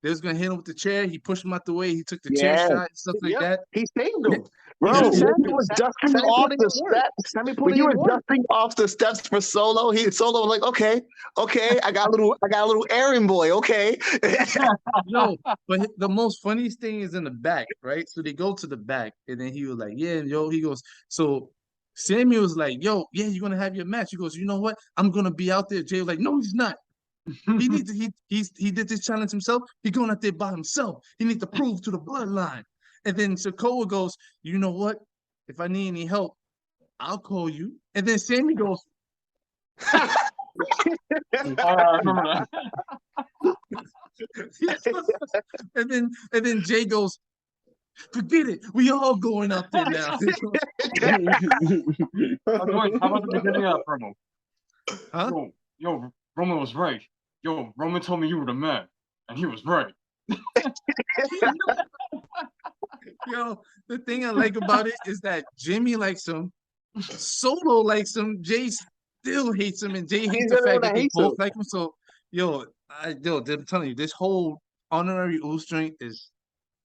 They was gonna hit him with the chair. He pushed him out the way. He took the chair shot and stuff like that. He saved him. Bro, he was dusting off the steps. When he was dusting off the steps for Solo, Solo was like, okay, I got a little errand boy, okay. No, but the most funniest thing is in the back, right? So they go to the back, and then he was like, he goes, so Samuel was like, you're gonna have your match. He goes, you know what? I'm gonna be out there. Jay was like, no, he's not. He did this challenge himself. He's going out there by himself. He needs to prove to the bloodline. And then Sokoa goes, you know what? If I need any help, I'll call you. And then Sammy goes, I remember that. and then Jay goes, forget it. We all going out there now. How about the beginning of that promo? Huh? Yo, Roman was right. Yo, Roman told me you were the man, and he was right. Yo, the thing I like about it is that Jimmy likes him, Solo likes him, Jay still hates him, and Jay hates the fact that they both like him. So, I'm telling you, this whole honorary Uso string is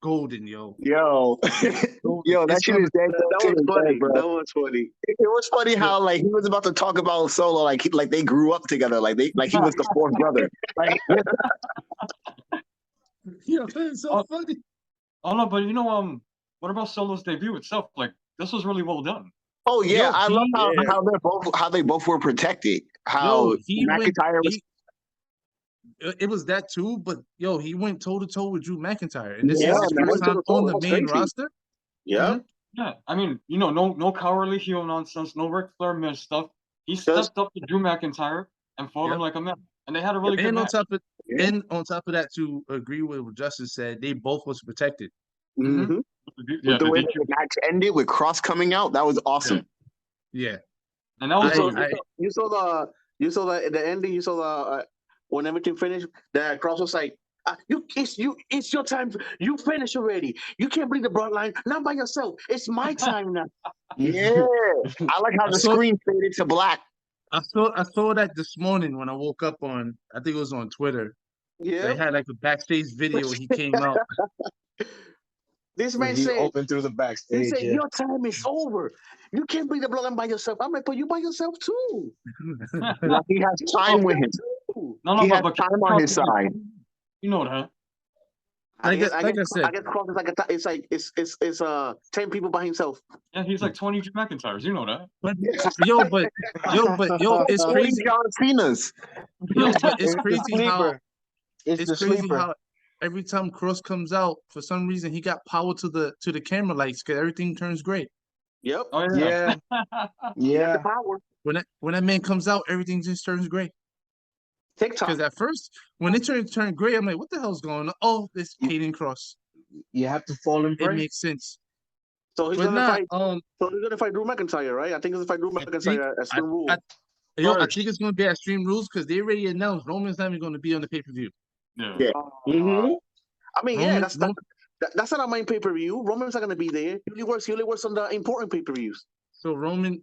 golden, yo. Yo, that shit is dead. That was funny, bro. That was funny. It was funny how like he was about to talk about Solo, like they grew up together, like he was the fourth brother. Like, Yo, that's so funny. Oh no, but what about Solo's debut itself? Like, this was really well done. Oh yeah, Yo, I love how they both were protected. How McIntyre was. It was that too, but yo, he went toe to toe with Drew McIntyre, and this Yeah, is his man. first time on the main roster. Yeah. Yeah, I mean, no cowardly heel nonsense, no Ric Flair miss stuff. He stepped up to Drew McIntyre and fought him like a man, and they had a really good match. And on top of that, to agree with what Justin said, they both was protected. Mm-hmm. With the way the match ended with Cross coming out, that was awesome. Yeah. And that was you saw the ending. You saw the when everything finished. That Cross was like, it's your time. You finished already. You can't bring the bloodline. Not by yourself. It's my time now. Yeah, I like how the screen faded to black. I saw that this morning when I woke up on, I think it was on Twitter. Yeah, they had like a backstage video. He came out. This man said, opened through the backstage. He said, your time is over. You can't bring the bloodline by yourself. I'm like, but you by yourself too. Like he has time with him. He has time on his side. You know that. I guess I said, I guess Cross is like it's 10 people by himself. Yeah, he's like 20 Drew McIntyres. You know that. But it's crazy. John Cena's. But it's crazy how it's crazy how every time Cross comes out, for some reason he got power to the camera lights because everything turns gray. Yep. Oh yeah. Yeah. When that man comes out, everything just turns gray. TikTok. Because at first, when it turned gray, I'm like, what the hell's going on? Oh, it's Caden Cross. You have to fall in. It makes sense. So he's gonna fight. So he's gonna fight Drew McIntyre, right? I think he's gonna fight Drew McIntyre at Extreme Rules. I think it's gonna be at Extreme Rules because they already announced Roman's not even gonna be on the pay-per-view. Yeah. I mean, that's not our main pay-per-view. Roman's not gonna be there. He only works on the important pay-per-views. So Roman is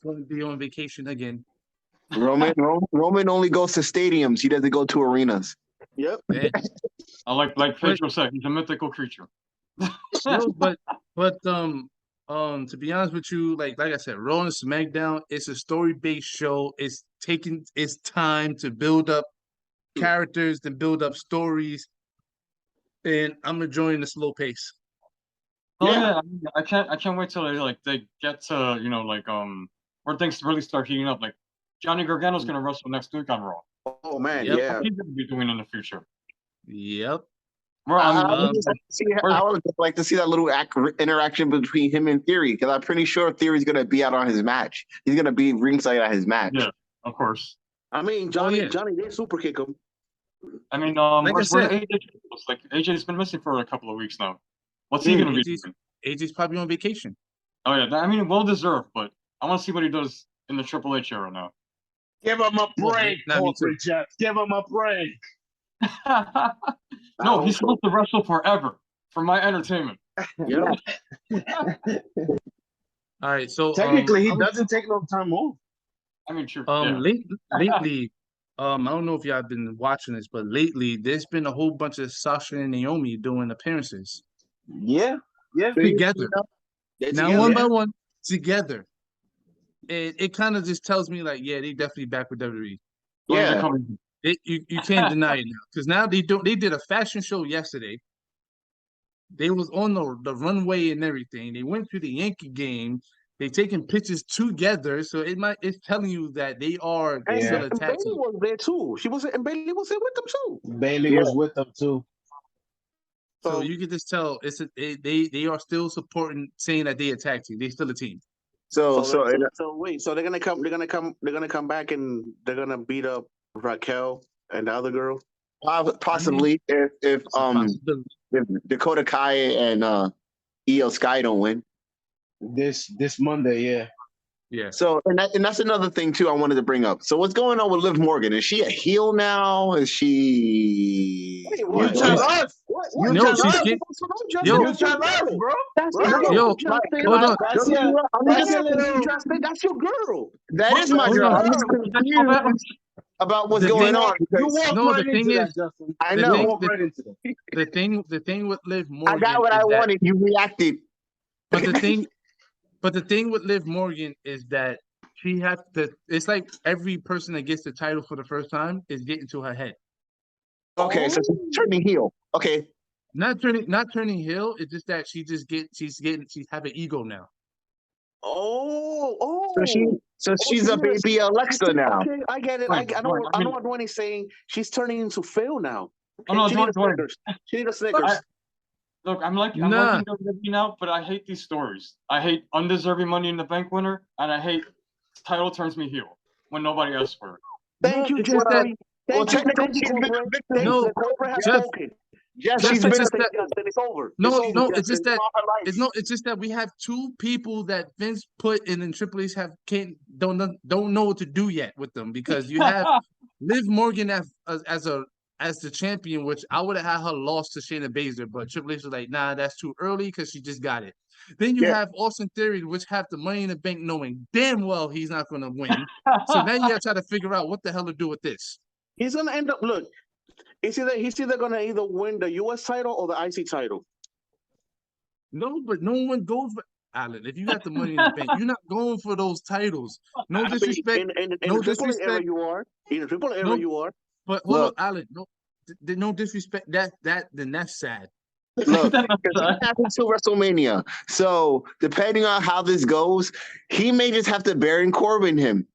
going to be on vacation again. Roman only goes to stadiums. He doesn't go to arenas. Yep. Yeah. I like Pedro said, he's a mythical creature. No, but to be honest with you, like I said, Raw and SmackDown, it's a story-based show. It's taking its time to build up characters, to build up stories, and I'm enjoying the slow pace. Oh yeah, I can't wait till they get to where things really start heating up. Like Johnny Gargano's gonna wrestle next week on Raw. Oh man, yeah. He's gonna be doing in the future. Yep. I would just like to see that little interaction between him and Theory, because I'm pretty sure Theory's gonna be out on his match. He's gonna be ringside at his match. Yeah, of course. I mean, Johnny, they super kick him. I mean, where's AJ? Like AJ's been missing for a couple of weeks now. What's he gonna be doing? AJ's probably on vacation. Oh yeah, I mean, well deserved, but I want to see what he does in the Triple H era now. Give him a break, corporate Jeff. Give him a break. No, he's supposed to wrestle forever for my entertainment. Yeah. All right, so technically he doesn't take no time off. I mean, true. Lately, I don't know if y'all been watching this, but lately there's been a whole bunch of Sasha and Naomi doing appearances. Yeah. Together. Now one by one, together. And it kind of just tells me like, yeah, they definitely back with WWE. Yeah. You can't deny it now. Because now they did a fashion show yesterday. They was on the runway and everything. They went to the Yankee game. They taking pictures together, so it's telling you that they are still attached. Bailey was there too. And Bailey was there with them too. Bailey was with them too. So you can just tell they are still supporting, saying that they attack you. They still a team. So wait, so they're gonna come back and they're gonna beat up Raquel and the other girl? Possibly if Dakota Kai and Io Sky don't win. This Monday, yeah. So and that's another thing too I wanted to bring up. So what's going on with Liv Morgan? Is she a heel now? Is she? You tell us. You tell us, bro. Hold on. That's your girl. That is my girl. I'm just confused about what's going on. The thing is, Justin. I know. The thing with Liv Morgan. I got what I wanted. You reacted. But the thing with Liv Morgan is that she has to. It's like every person that gets the title for the first time is getting to her head. Okay, so she's turning heel. Okay. Not turning heel. It's just that she's having ego now. So she's a baby Alexa now. Okay, I get it. I know what Dwayne's saying. She's turning into Phil now. Oh no, she needs a Snickers. She needs a Snickers. Look, I'm liking WWE now, but I hate these stories. I hate undeserving Money in the Bank winner, and I hate title turns me heel when nobody asks for it. Thank you, Jeffrey. Thank you, Corporate. No, Corporate has Jeff, spoken. Yes, she's been. It's over. No, it's just that. It's just that we have two people that Vince put in, and Triple H don't know what to do yet with them, because you have Liv Morgan as the champion, which I would have had her lost to Shayna Baszler, but Triple H was like, nah, that's too early because she just got it. Then you have Austin Theory, which have the Money in the Bank, knowing damn well he's not going to win. So now you got to try to figure out what the hell to do with this. He's going to end up. Look, he's either going to win the U.S. title or the IC title. No, but no one goes for Alan. If you got the Money in the Bank, you're not going for those titles. No disrespect. No disrespect. In the Triple era, you are. But hold on, Alan. No disrespect. Then that's sad. Look, because he happened to WrestleMania. So depending on how this goes, he may just have to Baron Corbin him,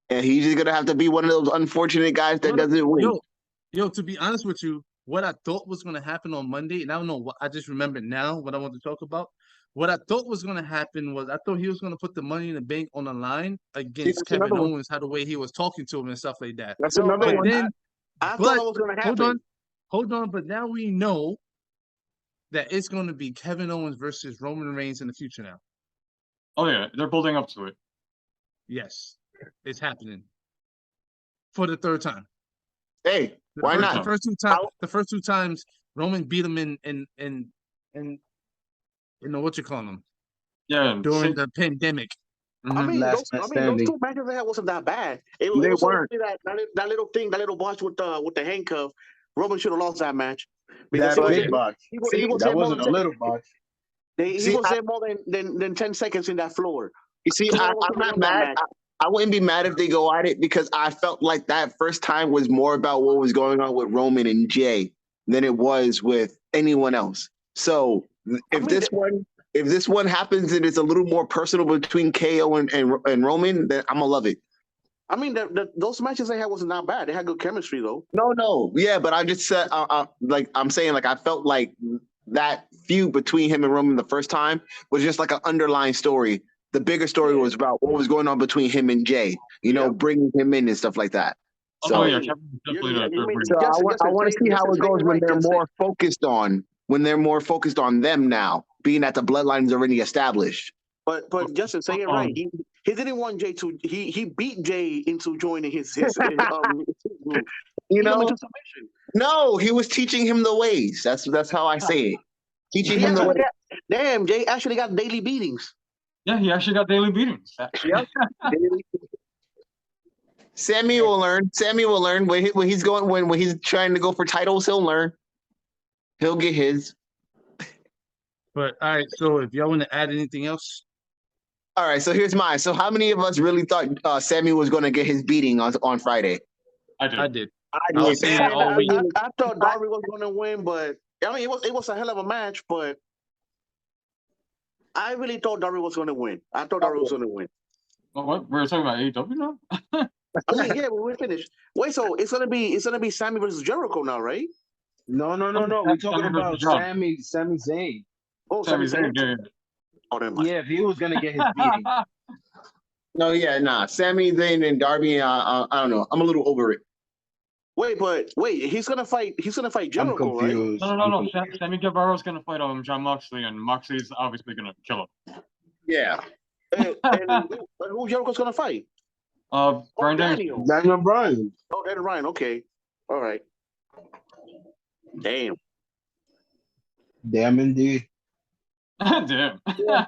and he's just gonna have to be one of those unfortunate guys that doesn't win. Yo, to be honest with you, what I thought was gonna happen on Monday, and I don't know what I just remembered now what I want to talk about. What I thought was gonna happen was I thought he was gonna put the Money in the Bank on the line against Kevin Owens, how the way he was talking to him and stuff like that. That's another one. Then, I thought it was gonna happen. Hold on, but now we know that it's going to be Kevin Owens versus Roman Reigns in the future now. Oh yeah, they're building up to it. Yes, it's happening for the third time. Hey, why not? The first two times Roman beat him in you know what you call them? Yeah, during the pandemic. I mean, those two matches they had wasn't that bad. They weren't. That little thing, that little botch with the handcuff. Roman should have lost that match. That big botch. That wasn't a little botch. He was there more than 10 seconds in that floor. You see, I'm not mad. I wouldn't be mad if they go at it, because I felt like that first time was more about what was going on with Roman and Jay than it was with anyone else. So if this one happens and it's a little more personal between KO and Roman, then I'm gonna love it. I mean, those matches they had wasn't that bad. They had good chemistry, though. No, yeah, but I just said, I'm saying, like, I felt like that feud between him and Roman the first time was just like an underlying story. The bigger story was about what was going on between him and Jay, bringing him in and stuff like that. So, so I want to see how it goes when they're more focused on them now, being that the bloodline's already established. But Justin, say it right. He didn't want Jay to. He beat Jay into joining his No, he was teaching him the ways. That's how I say it. Teaching him the ways. Damn, Jay actually got daily beatings. Yeah, he actually got daily beatings. Yep. Sammy will learn. Sammy will learn when he's trying to go for titles. He'll learn. He'll get his. But all right, so if y'all want to add anything else. All right, so here's mine. So how many of us really thought Sammy was going to get his beating on Friday? I did. I thought Darby was going to win, but I mean, it was a hell of a match, but I really thought Darby was going to win. I thought Darby was going to win. Oh, what? We're talking about AEW now? I mean, yeah, we're finished. Wait, so it's gonna be Sammy versus Jericho now, right? No. We're talking about Sami Zayn. Oh, Sami Zayn. Yeah. Oh, yeah, if he was gonna get his beating. No, Sami Zayn and Darby. I don't know. I'm a little over it. Wait, he's gonna fight Jericho, right? No. Sammy Guevara's gonna fight John Moxley, and Moxley's obviously gonna kill him. Yeah. and who Jericho's gonna fight? Bryan Daniel Bryan. Oh, Daniel Bryan. Okay, all right. Damn indeed. Damn. Yeah.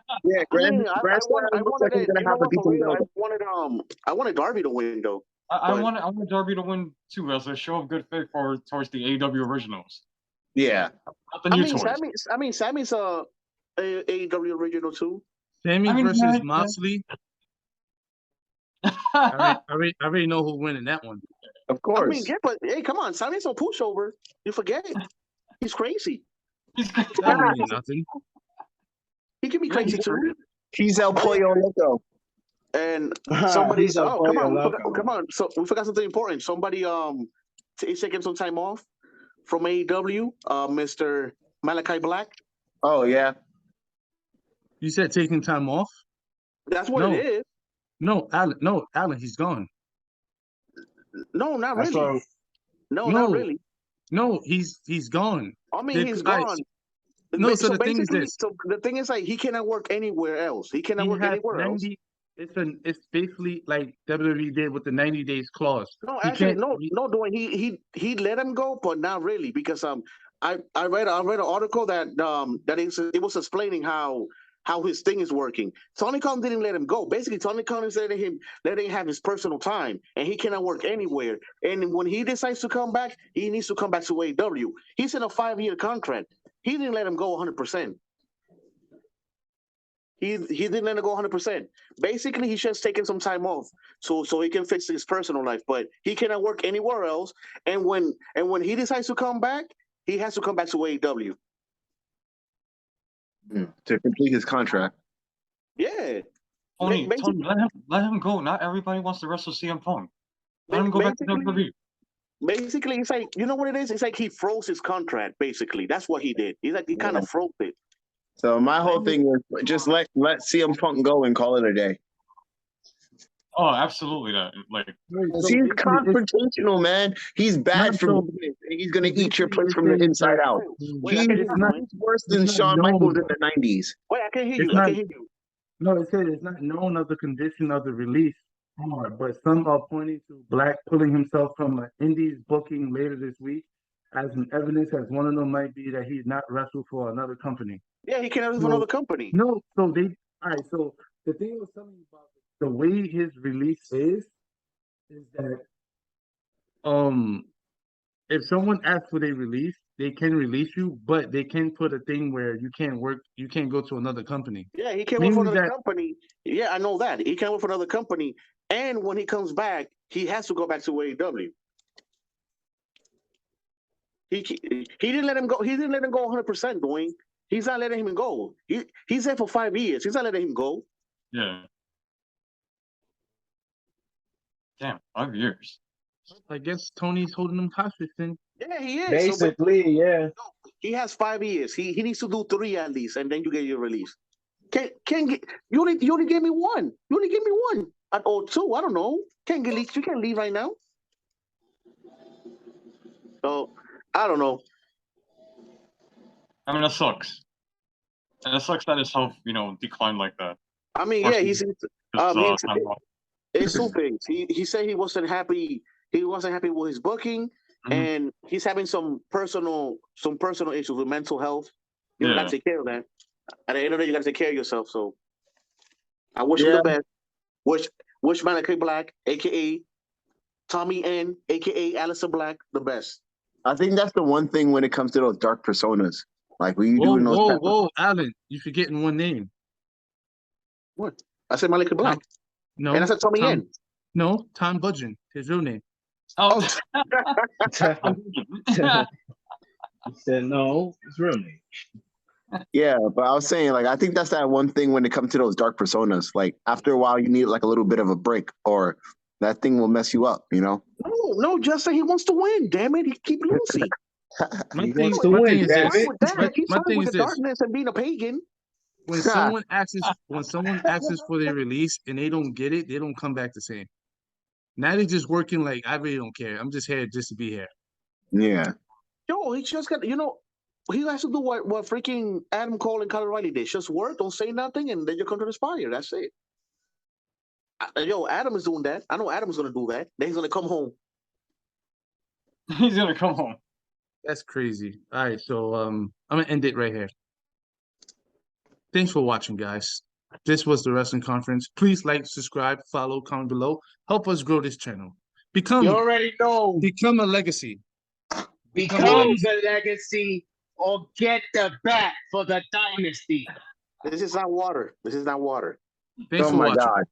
I wanted Darby to win though. I want Darby to win too, as a show of good faith towards the AEW originals. Yeah. Not the new toys. Sammy's a AEW original too. Sammy versus Moxley. I already know who's winning that one. Of course. I mean, yeah, but hey, come on, Sammy's no pushover. You forget. He's crazy. That don't mean nothing. He can be crazy too. He's El Pollo Loco. And somebody, He's El come Pollo on, Loco. come on. So we forgot something important. Somebody is taking some time off from AEW. Mr. Malachi Black. Oh yeah. You said taking time off? That's what it is. No, Alan, he's gone. No, not That's really. what- No, No. not really. No, he's gone. I mean, he's gone. No, so the thing is this. So the thing is, like, he cannot work anywhere else. He cannot work anywhere else. It's basically like WWE did with the 90 days clause. No, actually, no, Dwayne. He let him go, but not really, because I read an article that it was explaining how his thing is working. Tony Khan didn't let him go. Basically, Tony Khan is letting him have his personal time, and he cannot work anywhere. And when he decides to come back, he needs to come back to AEW. He's in a 5-year contract. He didn't let him go 100%. He didn't let him go 100%. Basically, he's just taking some time off so he can fix his personal life. But he cannot work anywhere else. And when he decides to come back, he has to come back to AEW. To complete his contract. Yeah. Tony, let him go. Not everybody wants to wrestle CM Punk. Let him go back to WWE. Basically, it's like, you know what it is? It's like he froze his contract, basically. That's what he did. He's like, he kind of froze it. So my whole thing is just let CM Punk go and call it a day. Oh, absolutely. That He's confrontational, man. He's bad for business, and he's gonna eat your place from the inside out. He's worse than Shawn Michaels in the 90s. Wait, I can hear you. I can hear you. No, it said it's not known of the condition of the release, but some are pointing to Black pulling himself from an Indies booking later this week as an evidence, as one of them might be that he's not wrestled for another company. Yeah, he can't wrestle for another company. No, so all right, so the thing I was telling you about the way his release is that if someone asks for their release, they can release you, but they can put a thing where you can't go to another company. Yeah, he can't work for another company. Yeah, I know that. He can't work for another company. And when he comes back, he has to go back to AEW. He didn't let him go. He didn't let him go 100%, Dwayne. He's not letting him go. He's there for 5 years. He's not letting him go. Yeah. Damn, 5 years. I guess Tony's holding him hostage then. Yeah, he is. Basically, yeah. He has 5 years. He needs to do 3 at least, and then you get your release. You only gave me one. You only gave me one. Or 2. I don't know. You can't leave right now. So I don't know. I mean, that sucks. And it sucks that his health, declined like that. I mean, yeah, it's 2 things. He said he wasn't happy. He wasn't happy with his booking, and he's having some personal issues with mental health. You got to take care of that. At the end of the day, you got to take care of yourself. So I wish him the best. Wish Malachi Black, aka Tommy N, aka Aleister Black, the best. I think that's the one thing when it comes to those dark personas. Like when you doing those. Whoa, Alan, you're forgetting one name. What? I said Malachi Black. No. And I said Tommy N. No, Tom Budgeon, his real name. Oh. He said no, it's real name. Yeah, but I was saying, like, I think that's that one thing when it comes to those dark personas. Like, after a while, you need like a little bit of a break, or that thing will mess you up. No, just say he wants to win. Damn it, he keep losing. My thing is this. Darkness and being a pagan. When someone asks for their release and they don't get it, they don't come back the same. Now they're just working like, I really don't care. I'm just here just to be here. Yeah. Yo, he just got, he has to do what freaking Adam Cole and Kyle O'Reilly did. Just work, don't say nothing, and then you come to the spire. That's it. Adam is doing that. I know Adam's going to do that. Then he's going to come home. He's going to come home. That's crazy. All right, so I'm going to end it right here. Thanks for watching, guys. This was the Wrestling Conference. Please like, subscribe, follow, comment below. Help us grow this channel. You already know. Become a legacy. Become the legacy or get the bat for the dynasty. This is not water. Thanks for watching. God.